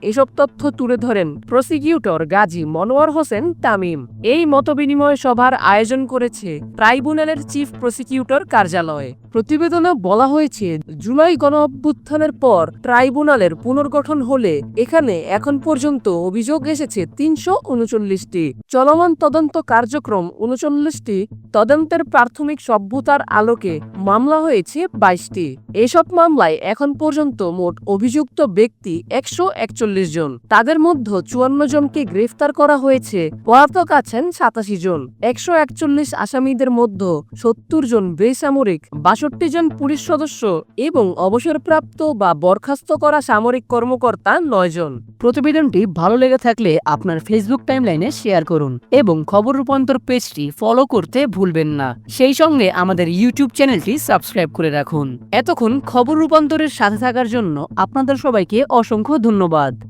এসব তথ্য তুলে ধরেন প্রসিকিউটর গাজী মনোয়ার হোসেন তামিম। এই মতবিনিময় সভার আয়োজন করেছে ট্রাইব্যুনালের চিফ প্রসিকিউটর কার্যালয়। প্রতিবেদনে বলা হয়েছে, জুলাই গণঅভ্যুত্থানের পর ট্রাইব্যুনালের পুনর্গঠন হলে এখানে এখন পর্যন্ত অভিযোগ এসেছে ৩৩৯টি, চলমান তদন্ত কার্যক্রম ৩৯টি, তদন্তের প্রাথমিক সভ্যতার আলোকে মামলা হয়েছে ২২টি। এসব মামলায় এখন পর্যন্ত মোট অভিযুক্ত ব্যক্তি ১৪১ জন। তাদের মধ্যে ৫৪ জনকে গ্রেফতার করা হয়েছে, পলাতক আছেন ৮৭ জন। ১৪১ আসামিদের মধ্যে ৭০ জন বেসামরিক, ৬২ জন পুলিশ সদস্য এবং অবসরপ্রাপ্ত বা বরখাস্ত করা সামরিক কর্মকর্তা ৯ জন। প্রতিবেদনটি ভালো লেগে থাকলে আপনার ফেসবুক টাইমলাইনে শেয়ার করুন এবং খবর রূপান্তর পেজটি ফলো করতে ভুলবেন না। সেই সঙ্গে আমাদের ইউটিউব চ্যানেলটি সাবস্ক্রাইব করে রাখুন। এতক্ষণ খবর রূপান্তরের সাথে থাকার জন্য আপনাদের সবাইকে অসংখ্য ধন্যবাদ।